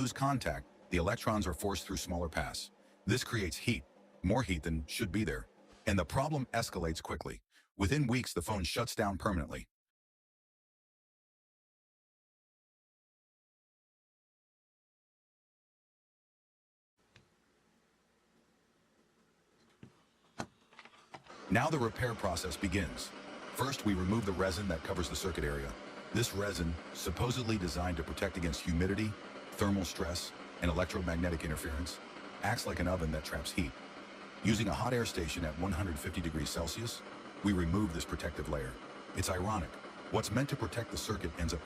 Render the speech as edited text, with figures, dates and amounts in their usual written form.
lose contact, the electrons are forced through smaller paths. This creates heat, more heat than should be there. And the problem escalates quickly. Within weeks, the phone shuts down permanently. Now the repair process begins. First, we remove the resin that covers the circuit area. This resin, supposedly designed to protect against humidity, thermal stress, and electromagnetic interference, acts like an oven that traps heat. Using a hot air station at 150 degrees Celsius, we remove this protective layer. It's ironic. What's meant to protect the circuit ends up